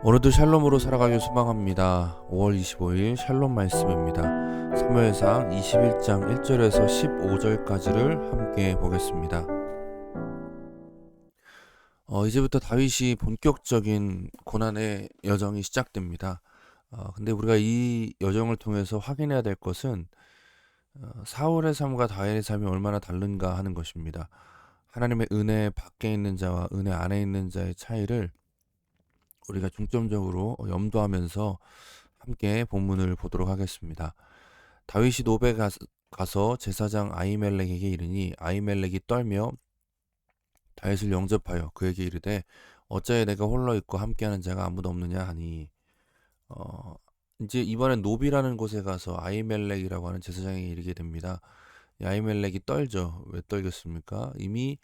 오늘도 샬롬으로 살아가길 소망합니다. 5월 25일 샬롬 말씀입니다. 사무엘상 21장 1절에서 15절까지를 함께 보겠습니다. 이제부터 다윗이 본격적인 고난의 여정이 시작됩니다. 근데 우리가 이 여정을 통해서 확인해야 될 것은 사울의 삶과 다윗의 삶이 얼마나 다른가 하는 것입니다. 하나님의 은혜 밖에 있는 자와 은혜 안에 있는 자의 차이를 우리가 중점적으로 염두하면서 함께 본문을 보도록 하겠습니다. 다윗이 노베 가서 제사장 아히멜렉에게 이르니 아히멜렉이 떨며 다윗을 영접하여 그에게 이르되 어찌하여 내가 홀로 있고 함께하는 자가 아무도 없느냐 하니 어, 이제 이번엔 노비라는 곳에 가서 아히멜렉이라고 하는 제사장에게 이르게 됩니다. 이 아히멜렉이 떨죠. 왜 떨겠습니까? 이미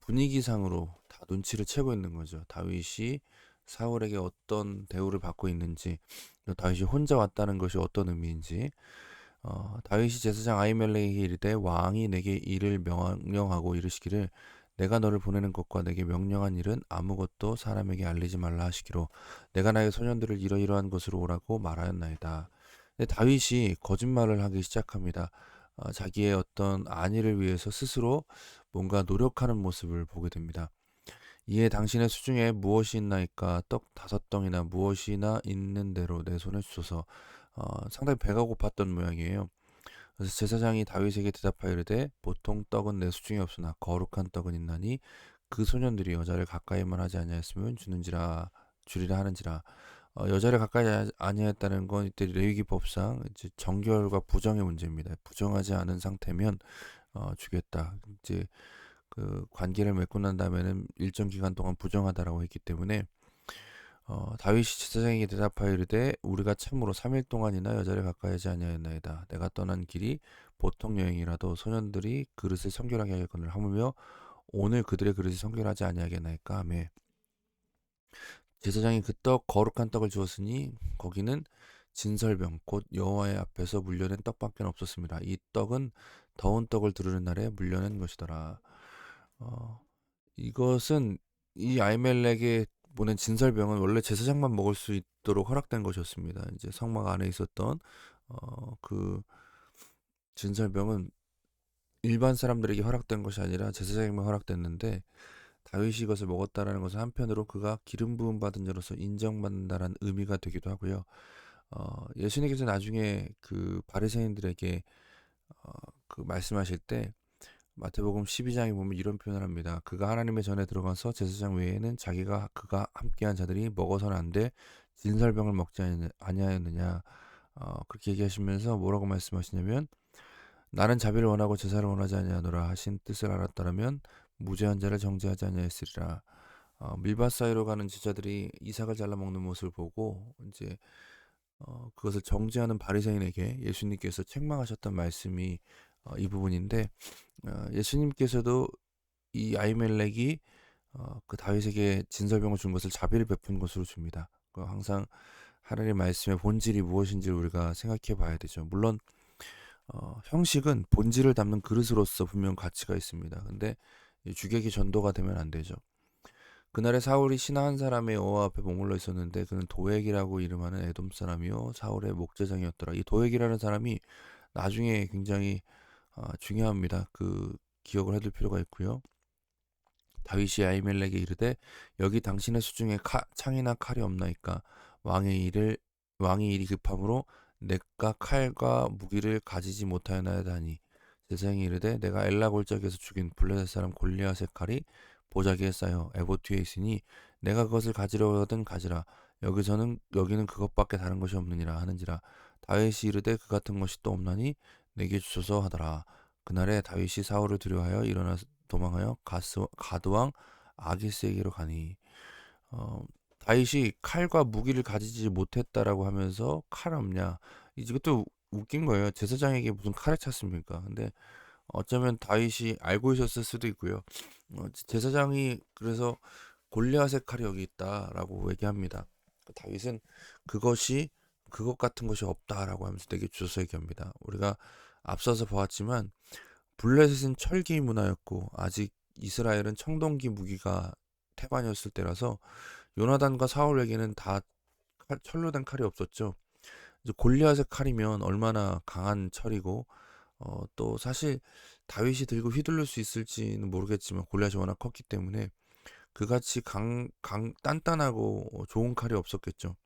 분위기상으로 다 눈치를 채고 있는 거죠. 다윗이 사울에게 어떤 대우를 받고 있는지, 또 다윗이 혼자 왔다는 것이 어떤 의미인지, 다윗이 제사장 아히멜렉에게 이르되 왕이 내게 이를 명령하고 이르시기를 내가 너를 보내는 것과 내게 명령한 일은 아무것도 사람에게 알리지 말라 하시기로 내가 나의 소년들을 이러이러한 곳으로 오라고 말하였나이다. 근데 다윗이 거짓말을 하기 시작합니다. 자기의 어떤 안위를 위해서 스스로 뭔가 노력하는 모습을 보게 됩니다. 이에 당신의 수중에 무엇이 있나이까 떡 5덩이나 무엇이나 있는 대로 내 손에 주소서. 상당히 배가 고팠던 모양이에요. 그래서 제사장이 다윗에게 대답하여 이르되 보통 떡은 내 수중에 없으나 거룩한 떡은 있나니 그 소년들이 여자를 가까이만 하지 아니하였으면 주리라 하는지라. 여자를 가까이 아니하였다는 건 이때 레위기 법상 이제 정결과 부정의 문제입니다. 부정하지 않은 상태면 주겠다. 이제 그 관계를 맺고 난 다음에는 일정 기간 동안 부정하다라고 했기 때문에 다윗이 제사장에게 대답하여 이르되 우리가 참으로 3일 동안이나 여자를 가까이 하지 아니하였나이다. 내가 떠난 길이 보통 여행이라도 소년들이 그릇을 성결하게 하겠거늘 하물며 오늘 그들의 그릇이 성결하지 아니하겠나이까 하며 제사장이 그 떡 거룩한 떡을 주었으니 거기는 진설병 곧 여호와의 앞에서 물려낸 떡밖에 없었습니다. 이 떡은 더운 떡을 두르는 날에 물려낸 것이더라. 어, 이것은 이 아히멜렉의 보낸 진설병은 원래 제사장만 먹을 수 있도록 허락된 것이었습니다. 이제 성막 안에 있었던 그 진설병은 일반 사람들에게 허락된 것이 아니라 제사장에게만 허락됐는데 다윗이 이것을 먹었다라는 것은 한편으로 그가 기름 부음 받은 자로서 인정받는다라는 의미가 되기도 하고요. 예수님께서 나중에 그 바리새인들에게 어, 그 말씀하실 때 마태복음 12장에 보면 이런 표현을 합니다. 그가 하나님의 전에 들어가서 제사장 외에는 그가 함께한 자들이 먹어서는 안 돼 진설병을 먹지 아니하였느냐. 그렇게 얘기하시면서 뭐라고 말씀하시냐면 나는 자비를 원하고 제사를 원하지 아니하노라 하신 뜻을 알았더라면 무죄한 자를 정죄하지 아니하였으리라. 밀밭 사이로 가는 제자들이 이삭을 잘라 먹는 모습을 보고 이제 그것을 정죄하는 바리새인에게 예수님께서 책망하셨던 말씀이 이 부분인데 예수님께서도 이 아히멜렉이 그 다윗에게 진설병을 준 것을 자비를 베푼 것으로 줍니다. 항상 하나님의 말씀의 본질이 무엇인지를 우리가 생각해 봐야 되죠. 물론 형식은 본질을 담는 그릇으로서 분명 가치가 있습니다. 근데 주객이 전도가 되면 안 되죠. 그날에 사울이 신하 한 사람의 여호와 앞에 머물러 있었는데 그는 도액이라고 이름하는 에돔 사람이요 사울의 목제장이었더라. 이 도액이라는 사람이 나중에 굉장히 중요합니다. 그 기억을 해둘 필요가 있고요. 다윗이 아히멜렉에 이르되 여기 당신의 수중에 창이나 칼이 없나이까 왕의 일이 급함으로 내가 칼과 무기를 가지지 못하였나이다 하니 제사장이 이르되 내가 엘라 골짜기에서 죽인 블레셋 사람 골리앗의 칼이 보자기에 쌓여 에봇 뒤에 있으니 내가 그것을 가지려거든 가지라 여기는 그것밖에 다른 것이 없느니라 하는지라 다윗이 이르되 그 같은 것이 또 없나니 내게 주소서 하더라. 그날에 다윗이 사울을 두려워하여 일어나 도망하여 가드왕 아기스에게로 가니 다윗이 칼과 무기를 가지지 못했다라고 하면서 칼 없냐 이것도 웃긴 거예요. 제사장에게 무슨 칼을 찾습니까? 근데 어쩌면 다윗이 알고 있었을 수도 있고요. 제사장이 그래서 골리앗의 칼이 여기 있다라고 얘기합니다. 다윗은 그것이 그것 같은 것이 없다라고 하면서 되게 주서 얘기합니다. 우리가 앞서서 보았지만 블레셋은 철기 문화였고 아직 이스라엘은 청동기 무기가 태반이었을 때라서 요나단과 사울에게는 다 철로 된 칼이 없었죠. 이제 골리앗의 칼이면 얼마나 강한 철이고 또 사실 다윗이 들고 휘둘릴 수 있을지는 모르겠지만 골리앗이 워낙 컸기 때문에 그같이 단단하고 좋은 칼이 없었겠죠.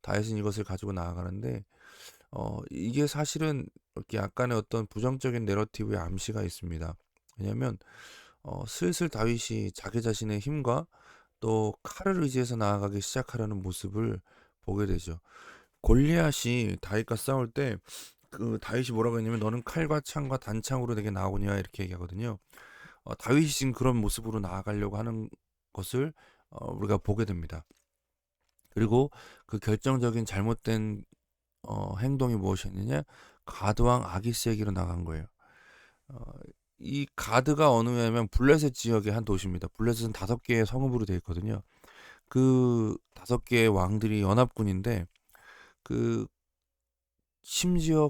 다윗은 이것을 가지고 나아가는데 이게 사실은 이렇게 약간의 어떤 부정적인 내러티브의 암시가 있습니다. 왜냐하면 슬슬 다윗이 자기 자신의 힘과 또 칼을 의지해서 나아가기 시작하려는 모습을 보게 되죠. 골리앗이 다윗과 싸울 때 그 다윗이 뭐라고 했냐면 너는 칼과 창과 단창으로 내게 나오냐 이렇게 얘기하거든요. 다윗이 지금 그런 모습으로 나아가려고 하는 것을 우리가 보게 됩니다. 그리고 그 결정적인 잘못된 행동이 무엇이었느냐? 가드왕 아기스에게로 나간 거예요. 어, 이 가드가 어느냐면 블레셋 지역의 한 도시입니다. 블레셋은 5개의 성읍으로 되어 있거든요. 그 5개의 왕들이 연합군인데 그 심지어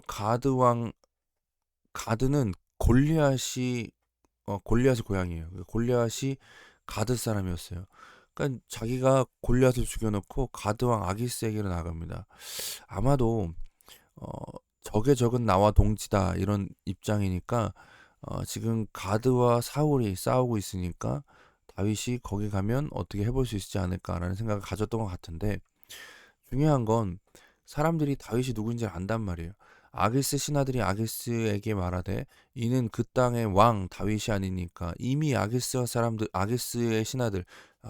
가드는 골리앗의 고향이에요. 골리앗이 가드 사람이었어요. 그러니까 자기가 골리앗을 죽여놓고 가드왕 아기스에게로 나갑니다. 아마도 어, 적의 적은 나와 동지다 이런 입장이니까 지금 가드와 사울이 싸우고 있으니까 다윗이 거기 가면 어떻게 해볼 수 있지 않을까라는 생각을 가졌던 것 같은데 중요한 건 사람들이 다윗이 누군지 안단 말이에요. 아기스 신하들이 아기스에게 말하되 이는 그 땅의 왕 다윗이 아니니까 이미 아기스의 신하들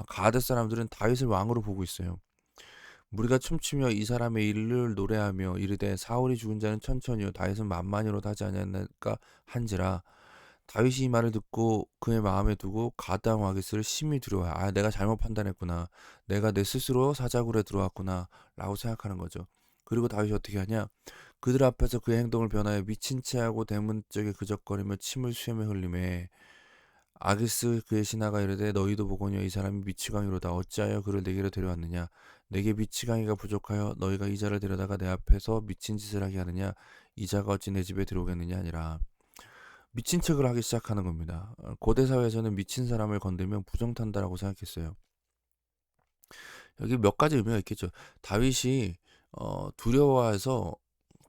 가드 사람들은 다윗을 왕으로 보고 있어요. 우리가 춤추며 이 사람의 일을 노래하며 이르되 사울이 죽은 자는 천천히요 다윗은 만만히로 하지 아니하였나이까 한지라. 다윗이 이 말을 듣고 그의 마음에 두고 가드왕 아기스를 심히 두려워해. 내가 잘못 판단했구나. 내가 내 스스로 사자굴에 들어왔구나 라고 생각하는 거죠. 그리고 다윗이 어떻게 하냐? 그들 앞에서 그의 행동을 변하여 미친 체하고 대문 쪽에 그적거리며 침을 수염에 흘리매 아기스 그의 신하가 이르되 너희도 보거니와 이 사람이 미치광이로다. 어찌하여 그를 내게로 데려왔느냐? 내게 미치광이가 부족하여 너희가 이 자를 데려다가 내 앞에서 미친 짓을 하게 하느냐? 이 자가 어찌 내 집에 들어오겠느냐 아니라 미친 척을 하기 시작하는 겁니다. 고대 사회에서는 미친 사람을 건들면 부정탄다라고 생각했어요. 여기 몇 가지 의미가 있겠죠. 다윗이 두려워해서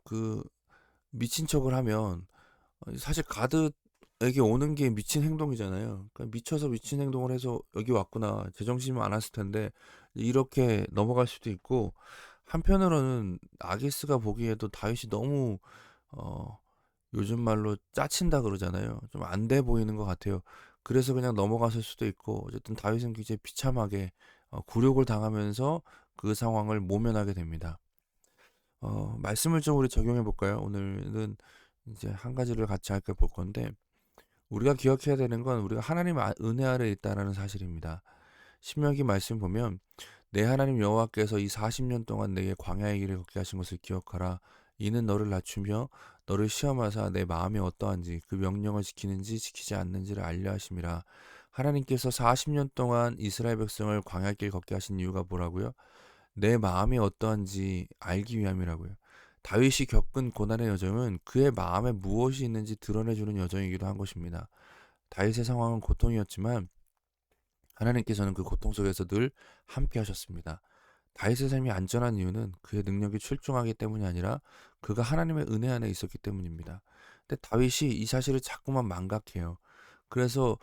그 미친 척을 하면 사실 가드에게 오는 게 미친 행동이잖아요. 그러니까 미쳐서 미친 행동을 해서 여기 왔구나. 제정신이 많았을 텐데 이렇게 넘어갈 수도 있고 한편으로는 아기스가 보기에도 다윗이 너무 어, 요즘 말로 짜친다 그러잖아요. 좀 안 돼 보이는 것 같아요. 그래서 그냥 넘어갔을 수도 있고 어쨌든 다윗은 굉장히 비참하게 굴욕을 당하면서 그 상황을 모면하게 됩니다. 말씀을 좀 우리 적용해 볼까요? 오늘은 이제 한 가지를 같이 할까 볼 건데 우리가 기억해야 되는 건 우리가 하나님 은혜 아래 있다라는 사실입니다. 신명기 말씀 보면 내 하나님 여호와께서 이 40년 동안 내게 광야의 길을 걷게 하신 것을 기억하라. 이는 너를 낮추며 너를 시험하사 내 마음이 어떠한지 그 명령을 지키는지 지키지 않는지를 알려 하심이라. 하나님께서 40년 동안 이스라엘 백성을 광야길 걷게 하신 이유가 뭐라고요? 내 마음이 어떠한지 알기 위함이라고요. 다윗이 겪은 고난의 여정은 그의 마음에 무엇이 있는지 드러내주는 여정이기도 한 것입니다. 다윗의 상황은 고통이었지만 하나님께서는 그 고통 속에서 늘 함께 하셨습니다. 다윗의 삶이 안전한 이유는 그의 능력이 출중하기 때문이 아니라 그가 하나님의 은혜 안에 있었기 때문입니다. 근데 다윗이 이 사실을 자꾸만 망각해요. 그래서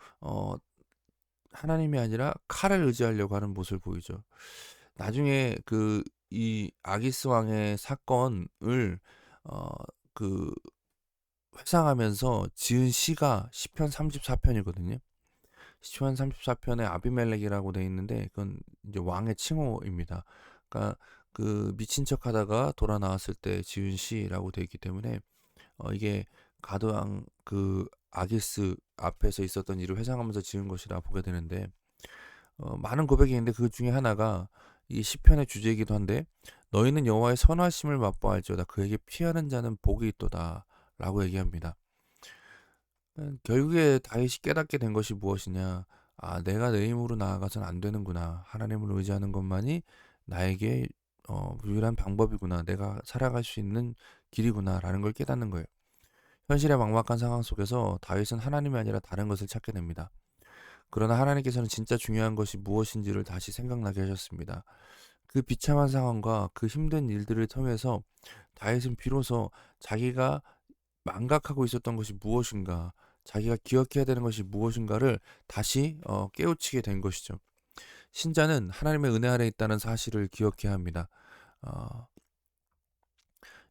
하나님이 아니라 칼을 의지하려고 하는 모습을 보이죠. 나중에 이 아기스 왕의 사건을 어, 그 회상하면서 지은 시가 시편 34편이거든요. 시편 34편에 아비멜렉이라고 돼 있는데 그건 이제 왕의 칭호입니다. 그러니까 그 미친 척하다가 돌아 나왔을 때 지은 시라고 돼 있기 때문에 이게 가드왕 그 아기스 앞에서 있었던 일을 회상하면서 지은 것이라 보게 되는데 많은 고백이 있는데 그 중에 하나가 이 시편의 주제이기도 한데 너희는 여호와의 선하심을 맛보알지어다 그에게 피하는 자는 복이 있도다라고 얘기합니다. 결국에 다윗이 깨닫게 된 것이 무엇이냐? 내가 내 힘으로 나아가선 안 되는구나. 하나님을 의지하는 것만이 나에게 유일한 방법이구나. 내가 살아갈 수 있는 길이구나라는 걸 깨닫는 거예요. 현실의 막막한 상황 속에서 다윗은 하나님이 아니라 다른 것을 찾게 됩니다. 그러나 하나님께서는 진짜 중요한 것이 무엇인지를 다시 생각나게 하셨습니다. 그 비참한 상황과 그 힘든 일들을 통해서 다윗은 비로소 자기가 망각하고 있었던 것이 무엇인가, 자기가 기억해야 되는 것이 무엇인가를 다시 깨우치게 된 것이죠. 신자는 하나님의 은혜 아래 있다는 사실을 기억해야 합니다. 어,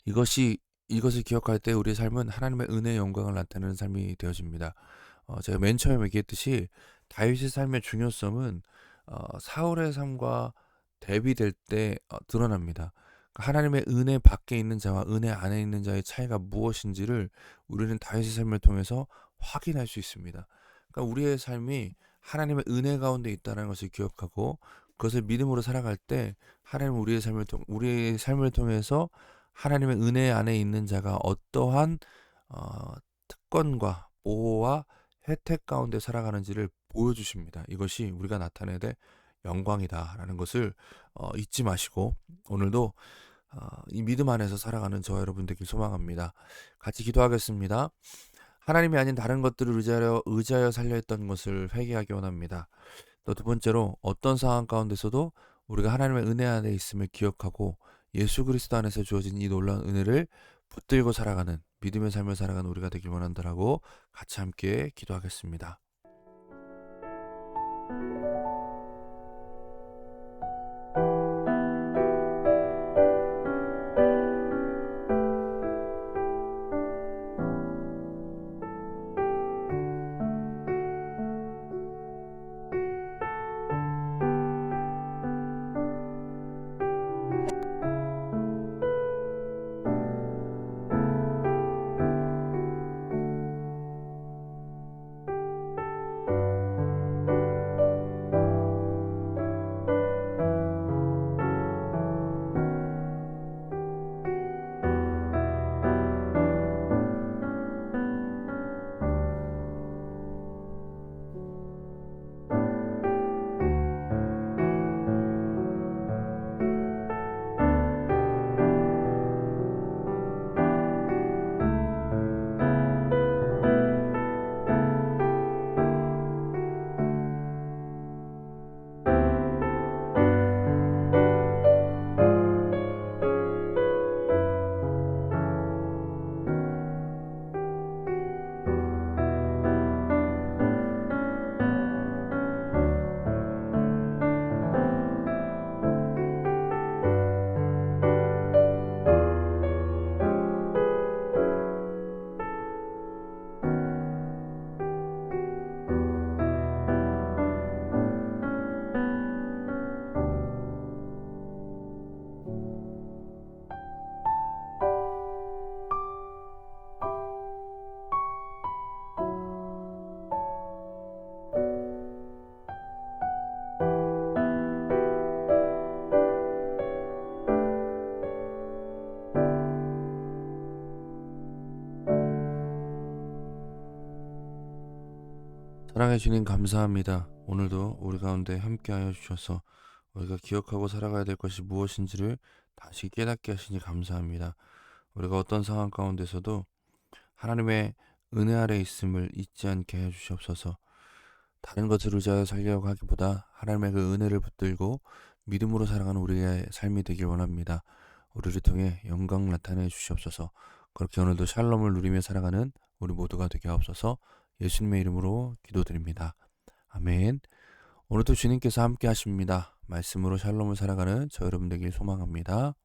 이것을 기억할 때 우리의 삶은 하나님의 은혜의 영광을 나타내는 삶이 되어집니다. 제가 맨 처음에 얘기했듯이 다윗의 삶의 중요성은 사울의 삶과 대비될 때 드러납니다. 그러니까 하나님의 은혜 밖에 있는 자와 은혜 안에 있는 자의 차이가 무엇인지를 우리는 다윗의 삶을 통해서 확인할 수 있습니다. 그러니까 우리의 삶이 하나님의 은혜 가운데 있다는 것을 기억하고 그것을 믿음으로 살아갈 때 하나님은 우리의 삶을 통해서 하나님의 은혜 안에 있는 자가 어떠한 특권과 보호와 혜택 가운데 살아가는지를 보여주십니다. 이것이 우리가 나타내야 될 영광이다라는 것을 잊지 마시고 오늘도 이 믿음 안에서 살아가는 저와 여러분 되길 소망합니다. 같이 기도하겠습니다. 하나님이 아닌 다른 것들을 의지하여 살려했던 것을 회개하기 원합니다. 또 두 번째로 어떤 상황 가운데서도 우리가 하나님의 은혜 안에 있음을 기억하고 예수 그리스도 안에서 주어진 이 놀라운 은혜를 붙들고 살아가는 믿음의 삶을 살아가는 우리가 되길 원한다라고 같이 함께 기도하겠습니다. 사랑해 주님 감사합니다. 오늘도 우리 가운데 함께하여 주셔서 우리가 기억하고 살아가야 될 것이 무엇인지를 다시 깨닫게 하시니 감사합니다. 우리가 어떤 상황 가운데서도 하나님의 은혜 아래 있음을 잊지 않게 해 주시옵소서. 다른 것을 의지하여 살려고 하기보다 하나님의 그 은혜를 붙들고 믿음으로 살아가는 우리의 삶이 되길 원합니다. 우리를 통해 영광 나타내 주시옵소서. 그렇게 오늘도 샬롬을 누리며 살아가는 우리 모두가 되게 하옵소서. 예수님의 이름으로 기도드립니다. 아멘. 오늘도 주님께서 함께 하십니다. 말씀으로 샬롬을 살아가는 저 여러분 되길 소망합니다.